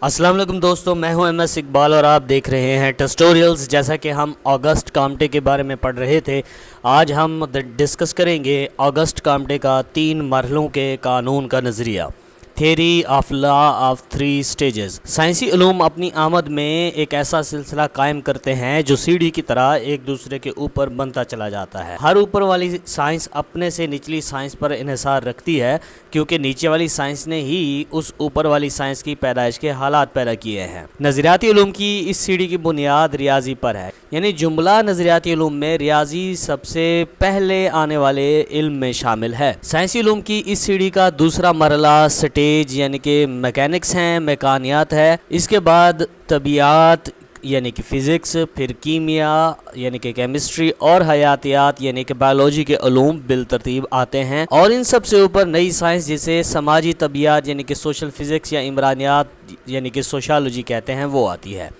अस्सलाम वालेकुम दोस्तों, मैं हूं MS इकबाल और आप देख रहे हैं ट्यूटोरियल्स। जैसा कि हम ऑगस्ट काम्टे के बारे में पढ़ रहे थे, आज हम डिस्कस करेंगे ऑगस्ट काम्टे का 3 मरहलों के कानून का नज़रिया, theory of law of 3 stages. साइंसी उलूम अपनी आमद में एक ऐसा सिलसिला कायम करते हैं जो सीढ़ी की तरह एक दूसरे के ऊपर बनता चला जाता है। हर ऊपर वाली साइंस अपने से निचली साइंस पर इन्हिसार रखती है, क्योंकि नीचे वाली साइंस ने ही उस ऊपर वाली साइंस की पैदाइश के हालात पैदा किए हैं। नज़रियाती उलूम की इस सीढ़ी की बुनियाद रियाजी पर है, यानी जुमला नज़रियाती उलूम में रियाजी सबसे पहले आने वाले इल्म में शामिल है। साइंसी उलूम की इस सीढ़ी का दूसरा मरहला स्टेज यानी कि मैकेनिक्स हैं, मैकानियात है। इसके बाद तबीयात यानी कि फ़िज़िक्स, फिर कीमिया यानी कि केमिस्ट्री और हयातियात यानी कि बायोलॉजी के उलूम बिलतरतीब आते हैं। और इन सब से ऊपर नई साइंस जिसे समाजी तबीयात यानी कि सोशल फ़िज़िक्स या इमरानियात यानी कि सोशलॉजी कहते हैं वो आती है।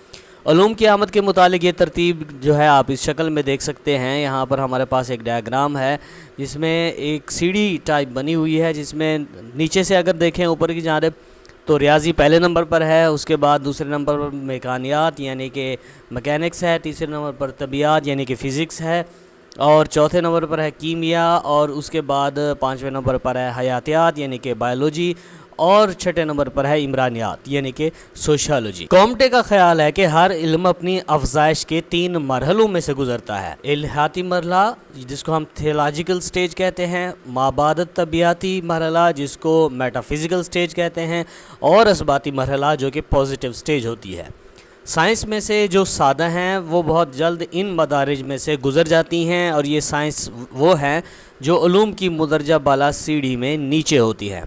उलूम की आमद के मुतालिक ये तरतीब जो है आप इस शक्ल में देख सकते हैं। यहाँ पर हमारे पास एक डायग्राम है जिसमें एक सीढ़ी टाइप बनी हुई है, जिसमें नीचे से अगर देखें ऊपर की जानिब तो रियाजी पहले नंबर पर है, उसके बाद दूसरे नंबर पर मैकानियात यानी कि मैकेनिक्स है, तीसरे नंबर पर तबीयात यानी कि फ़िज़िक्स है, और चौथे नंबर पर है कीमिया, और उसके बाद 5वें नंबर पर है हयातियात यानी कि बायोलॉजी, और छठे नंबर पर है इमरानियात यानी कि सोशलॉजी। कॉम्टे का ख्याल है कि हर इल्म अपनी अफजाइश के 3 मरहलों में से गुजरता है। इल्हाती मरहला जिसको हम थियोलॉजिकल स्टेज कहते हैं, माबादत तबियाती मरहला जिसको मेटाफिज़िकल स्टेज कहते हैं, और असबाती मरहला जो कि पॉजिटिव स्टेज होती है। साइंस में से जो सादा हैं वो बहुत जल्द इन मदारिज में से गुज़र जाती हैं, और ये साइंस वो हैं जो उलूम की मुदरजा बाला सीढ़ी में नीचे होती है।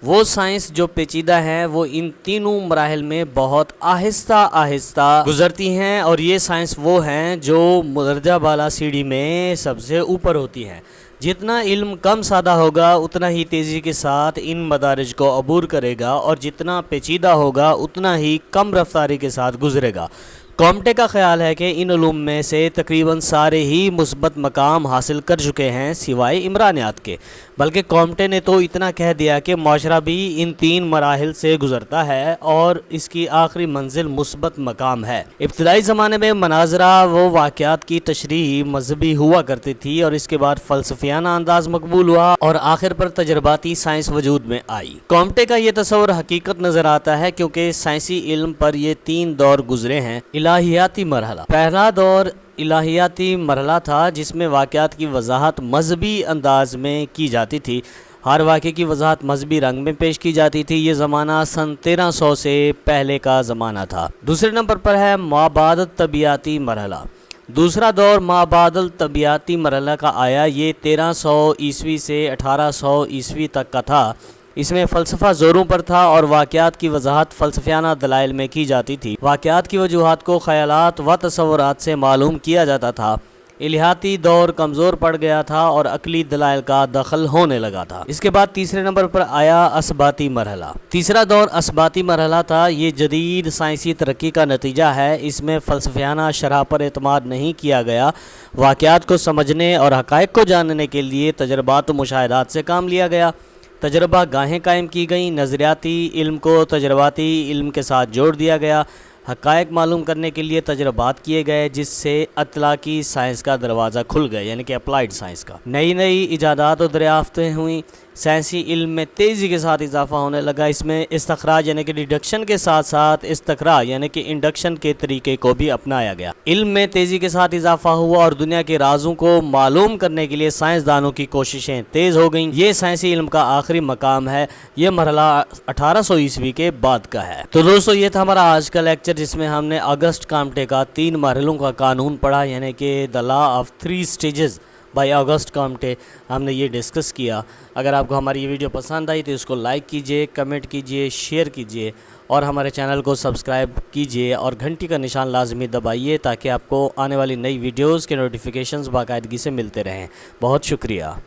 वो साइंस जो पेचीदा हैं वो इन तीनों मराहिल में बहुत आहिस्ता आहिस्ता गुजरती हैं, और ये साइंस वो हैं जो मुदरजा बाला सीढ़ी में सबसे ऊपर होती हैं। जितना इल्म कम सादा होगा उतना ही तेज़ी के साथ इन मदारिज को अबूर करेगा, और जितना पेचीदा होगा उतना ही कम रफ्तारी के साथ गुजरेगा। कॉम्टे का ख्याल है कि इन उलूम में से तकरीबन सारे ही मुस्बत मकाम हासिल कर चुके हैं सिवाय इमरानियात के। बल्कि कॉम्टे ने तो इतना कह दिया कि माशरा भी इन 3 मराहिल से गुजरता है और इसकी आखिरी मंजिल मुस्बत मकाम है। इब्तदाई ज़माने में मनाजरा वो वाक़यात की तशरीह मजहबी हुआ करती थी, और इसके बाद फ़लसफ़ियाना अंदाज़ मकबूल हुआ, और आखिर पर तजर्बाती साइंस वजूद में आई। कॉम्टे का ये तस्वर हकीकत नज़र आता है, क्योंकि साइंसी इल्म पर ये 3 दौर गुजरे हैं। इलाहियाती मरहला, पहला दौर इलाहियाती मरहला था जिसमें वाक़यात की वजाहत मजहबी अंदाज में की जाती थी। हर वाक़े की वजाहत मजहबी रंग में पेश की जाती थी। ये ज़माना सन 1300 से पहले का ज़माना था। दूसरे नंबर पर है माबादत तबियाती मरहला। दूसरा दौर माबादल तबियाती मरहला का आया। ये 1300 ईस्वी से 1800 ईस्वी तक का था। इसमें फ़लसफ़ा ज़ोरों पर था और वाक़यात की वजाहत फ़लसफ़ियाना दलाइल में की जाती थी। वाक़यात की वजूहात को ख़यालात व तसव्वुरात से मालूम किया जाता था। इल्हाती दौर कमज़ोर पड़ गया था और अक़ली दलाइल का दखल होने लगा था। इसके बाद तीसरे नंबर पर आया असबाती मरहला। तीसरा दौर असबाती मरहला था। ये जदीद साइंसी तरक्की का नतीजा है। इसमें फ़लसफ़ियाना शरह पर एतमाद नहीं किया गया। वाक़यात को समझने और हक़ाइक़ को जानने के लिए तजर्बात व मुशाहिदात से काम लिया गया। तजर्बा गाहें कायम की गई। नज़रियाती इल्म को तजर्बाती इल्म के साथ जोड़ दिया गया। हक़ाइक़ मालूम करने के लिए तजर्बात किए गए, जिससे अतलाकी साइंस का दरवाज़ा खुल गया, यानी कि अप्लाइड साइंस का। नई नई इजादात और दरियाफ्तें हुई। साइंसी इल्म में तेज़ी के साथ इजाफा होने लगा। इसमें इस्तखराज यानी कि डिडक्शन के साथ साथ इस्तकरा यानी कि इंडक्शन के तरीके को भी अपनाया गया। इल्म में तेज़ी के साथ इजाफा हुआ और दुनिया के राजों को मालूम करने के लिए साइंसदानों की कोशिशें तेज़ हो गईं। ये साइंसी इल्म का आखिरी मकाम है। ये मरहला 1800 ईस्वी के बाद का है। तो दोस्तों, ये था हमारा आज का लेक्चर, जिसमें हमने ऑगस्ट काम्टे का 3 मरहलों का कानून पढ़ा, यानी कि the law of 3 stages by August Comte. हमने ये डिस्कस किया। अगर आपको हमारी ये वीडियो पसंद आई तो इसको लाइक कीजिए, कमेंट कीजिए, शेयर कीजिए, और हमारे चैनल को सब्सक्राइब कीजिए, और घंटी का निशान लाजमी दबाइए ताकि आपको आने वाली नई वीडियोज़ के नोटिफिकेशंस बाकायदगी से मिलते रहें। बहुत शुक्रिया।